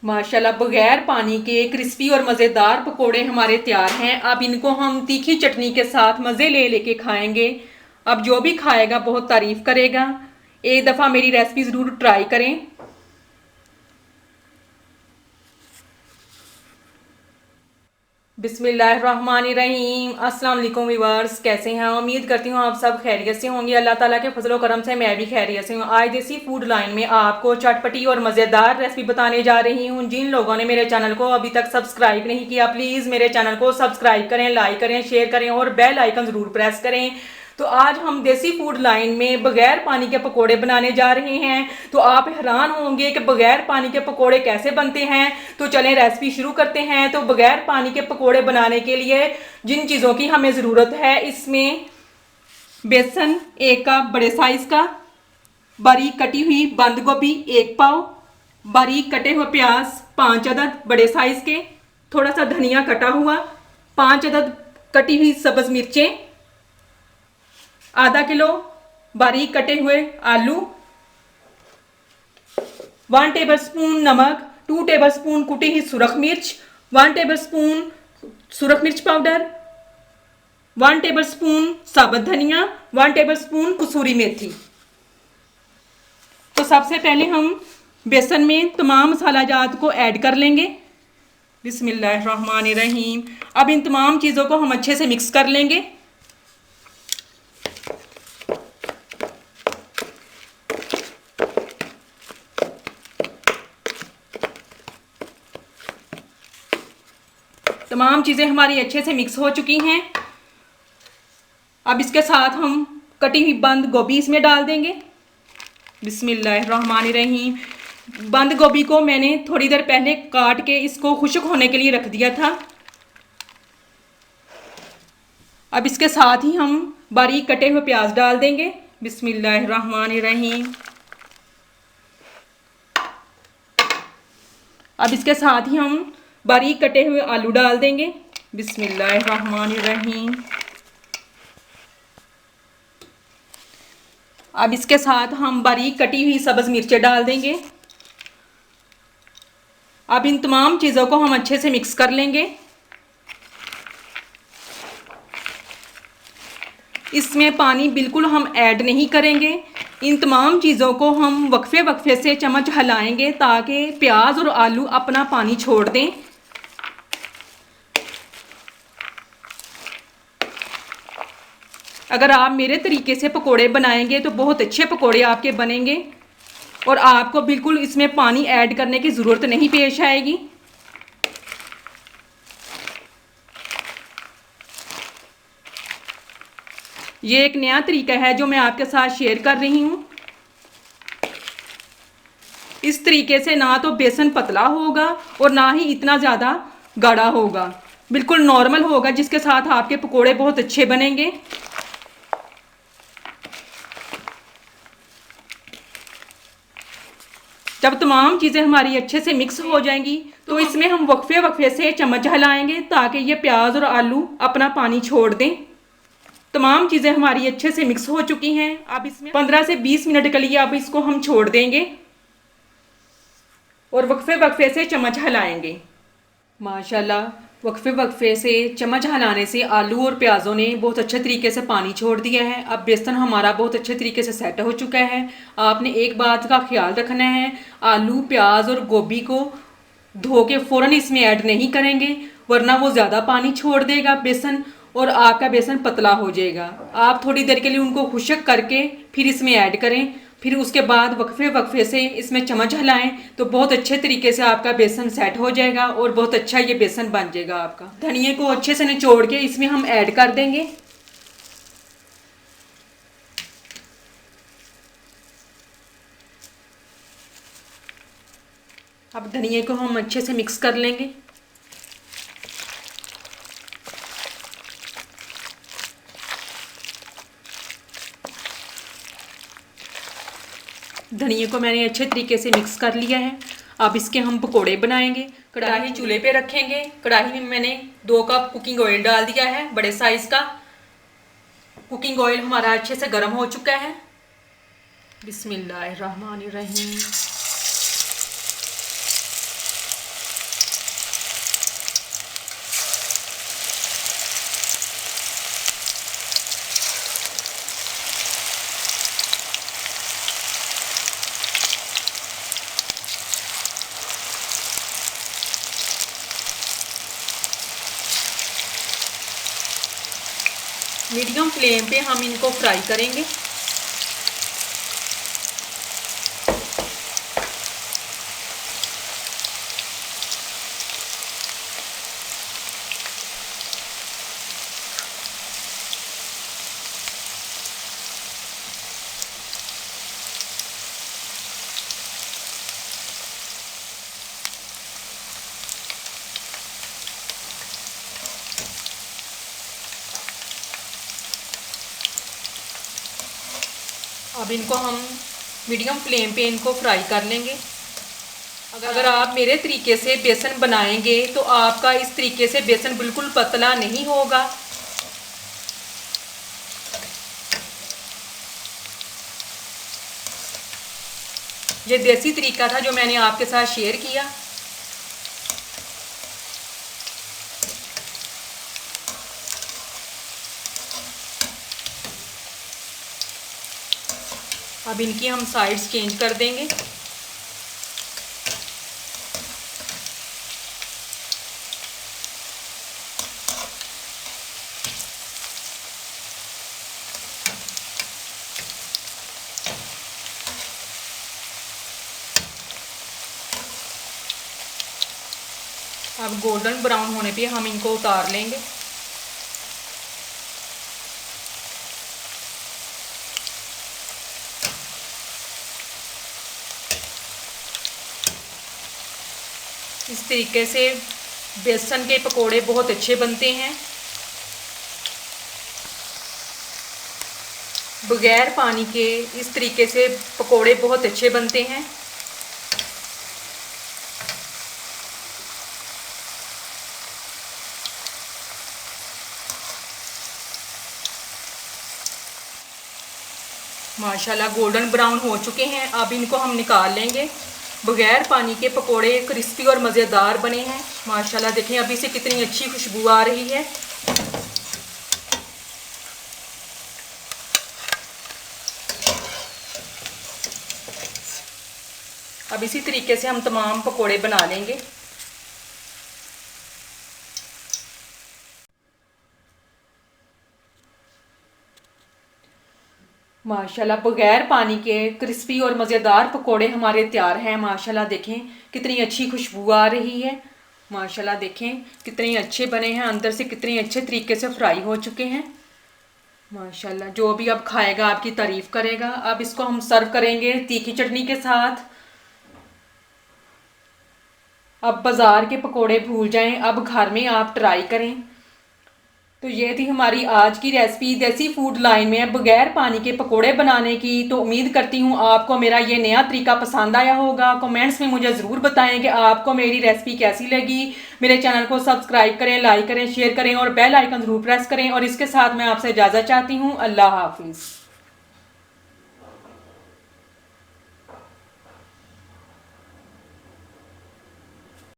माशाल्लाह बगैर पानी के क्रिस्पी और मज़ेदार पकोड़े हमारे तैयार हैं। अब इनको हम तीखी चटनी के साथ मज़े ले लेके खाएंगे। अब जो भी खाएगा बहुत तारीफ करेगा। एक दफ़ा मेरी रेसिपी ज़रूर ट्राई करें। बिस्मिल्लाहिर्रहमानिर्रहीम। अस्सलाम वालेकुम व्यूअर्स, कैसे हैं? उम्मीद करती हूँ आप सब खैरियत से होंगे। अल्लाह ताला के फजल करम से मैं भी खैरियत से हूँ। आज देसी फूड लाइन में आपको चटपटी और मज़ेदार रेसिपी बताने जा रही हूँ। जिन लोगों ने मेरे चैनल को अभी तक सब्सक्राइब नहीं किया, प्लीज़ मेरे चैनल को सब्सक्राइब करें, लाइक करें, शेयर करें और बेल आइकन ज़रूर प्रेस करें। तो आज हम देसी फूड लाइन में बगैर पानी के पकोड़े बनाने जा रहे हैं। तो आप हैरान होंगे कि बगैर पानी के पकोड़े कैसे बनते हैं। तो चलें रेसिपी शुरू करते हैं। तो बगैर पानी के पकोड़े बनाने के लिए जिन चीज़ों की हमें ज़रूरत है, इसमें बेसन 1 कप बड़े साइज़ का, बारीक कटी हुई बंद गोभी 1 पाव, बारीक कटे हुए प्याज 5 अदद बड़े साइज़ के, थोड़ा सा धनिया कटा हुआ, 5 अदद कटी हुई सब्ज़ मिर्चें, आधा किलो बारीक कटे हुए आलू, 1 टेबलस्पून नमक, 2 टेबलस्पून कुटी हुई सुरख मिर्च, 1 टेबलस्पून सुरख मिर्च पाउडर, 1 टेबलस्पून साबुत धनिया, 1 टेबलस्पून कसूरी मेथी। तो सबसे पहले हम बेसन में तमाम मसाला जात को ऐड कर लेंगे। बिस्मिल्लाहिर्रहमानिर्रहीम। अब इन तमाम चीज़ों को हम अच्छे से मिक्स कर लेंगे। तमाम चीज़ें हमारी अच्छे से मिक्स हो चुकी हैं। अब इसके साथ हम कटी हुई बंद गोभी इसमें डाल देंगे। बिस्मिल्लाहिर्रहमानिर्रहीम। बंद गोभी को मैंने थोड़ी देर पहले काट के इसको खुश्क होने के लिए रख दिया था। अब इसके साथ ही हम बारीक कटे हुए प्याज डाल देंगे। बिस्मिल्लाहिर्रहमानिर्रहीम। अब इसके साथ ही हम बारीक कटे हुए आलू डाल देंगे। बिस्मिल्लाहिर्रहमानिर्रहीम। अब इसके साथ हम बारीक कटी हुई सब्ज़ मिर्चें डाल देंगे। अब इन तमाम चीज़ों को हम अच्छे से मिक्स कर लेंगे। इसमें पानी बिल्कुल हम ऐड नहीं करेंगे। इन तमाम चीज़ों को हम वक्फे वक्फे से चम्मच हिलाएंगे ताकि प्याज और आलू अपना पानी छोड़ दें। अगर आप मेरे तरीके से पकोड़े बनाएंगे तो बहुत अच्छे पकोड़े आपके बनेंगे और आपको बिल्कुल इसमें पानी ऐड करने की ज़रूरत नहीं पेश आएगी। ये एक नया तरीका है जो मैं आपके साथ शेयर कर रही हूँ। इस तरीके से ना तो बेसन पतला होगा और ना ही इतना ज़्यादा गाढ़ा होगा, बिल्कुल नॉर्मल होगा, जिसके साथ आपके पकोड़े बहुत अच्छे बनेंगे। जब तमाम चीज़ें हमारी अच्छे से मिक्स हो जाएंगी तो इसमें हम वक्फे वक्फे से चम्मच हिलाएंगे ताकि ये प्याज और आलू अपना पानी छोड़ दें। तमाम चीज़ें हमारी अच्छे से मिक्स हो चुकी हैं। अब इसमें 15 से 20 मिनट के लिए अब इसको हम छोड़ देंगे और वक्फे वक्फे से चम्मच हिलाएंगे। माशाल्लाह वक्फे वक्फे से चम्मच हिलाने से आलू और प्याज़ों ने बहुत अच्छे तरीके से पानी छोड़ दिया है। अब बेसन हमारा बहुत अच्छे तरीके से सेट हो चुका है। आपने एक बात का ख्याल रखना है, आलू प्याज और गोभी को धो के फ़ौरन इसमें ऐड नहीं करेंगे, वरना वो ज़्यादा पानी छोड़ देगा बेसन और आपका बेसन पतला हो जाएगा। आप थोड़ी देर के लिए उनको खुश्क करके फिर इसमें ऐड करें। फिर उसके बाद वक्फे वक्फे से इसमें चम्मच हिलाएं तो बहुत अच्छे तरीके से आपका बेसन सेट हो जाएगा और बहुत अच्छा ये बेसन बन जाएगा आपका। धनिया को अच्छे से निचोड़ के इसमें हम ऐड कर देंगे। अब धनिया को हम अच्छे से मिक्स कर लेंगे। धनिया को मैंने अच्छे तरीके से मिक्स कर लिया है। अब इसके हम पकोड़े बनाएंगे। कढ़ाई चूल्हे पे रखेंगे। कढ़ाई में मैंने 2 कप कुकिंग ऑयल डाल दिया है बड़े साइज़ का। कुकिंग ऑयल हमारा अच्छे से गर्म हो चुका है। बिस्मिल्लाहिर्रहमानिर्रहीम। मीडियम फ्लेम पे हम इनको फ्राई करेंगे। अब इनको हम मीडियम फ्लेम पे इनको फ्राई कर लेंगे। अगर आप मेरे तरीके से बेसन बनाएंगे तो आपका इस तरीके से बेसन बिल्कुल पतला नहीं होगा। ये देसी तरीका था जो मैंने आपके साथ शेयर किया। अब इनकी हम साइड्स चेंज कर देंगे। अब गोल्डन ब्राउन होने पे हम इनको उतार लेंगे। इस तरीके से बेसन के पकोड़े बहुत अच्छे बनते हैं। बगैर पानी के इस तरीके से पकोड़े बहुत अच्छे बनते हैं। माशाल्लाह गोल्डन ब्राउन हो चुके हैं। अब इनको हम निकाल लेंगे। बगैर पानी के पकोड़े क्रिस्पी और मज़ेदार बने हैं। माशाल्लाह देखें अभी से कितनी अच्छी खुशबू आ रही है। अब इसी तरीके से हम तमाम पकोड़े बना लेंगे। माशाल्लाह बगैर पानी के क्रिस्पी और मज़ेदार पकोड़े हमारे तैयार हैं। माशाल्लाह देखें कितनी अच्छी खुशबू आ रही है। माशाल्लाह देखें कितने अच्छे बने हैं, अंदर से कितने अच्छे तरीके से फ्राई हो चुके हैं। माशाल्लाह जो भी अब खाएगा आपकी तारीफ़ करेगा। अब इसको हम सर्व करेंगे तीखी चटनी के साथ। अब बाज़ार के पकोड़े भूल जाएं, अब घर में आप ट्राई करें। तो ये थी हमारी आज की रेसिपी देसी फूड लाइन में बगैर पानी के पकोड़े बनाने की। तो उम्मीद करती हूँ आपको मेरा ये नया तरीका पसंद आया होगा। कमेंट्स में मुझे ज़रूर बताएं कि आपको मेरी रेसिपी कैसी लगी। मेरे चैनल को सब्सक्राइब करें, लाइक करें, शेयर करें और बेल आइकन ज़रूर प्रेस करें। और इसके साथ मैं आपसे इजाज़त चाहती हूँ। अल्लाह हाफिज़।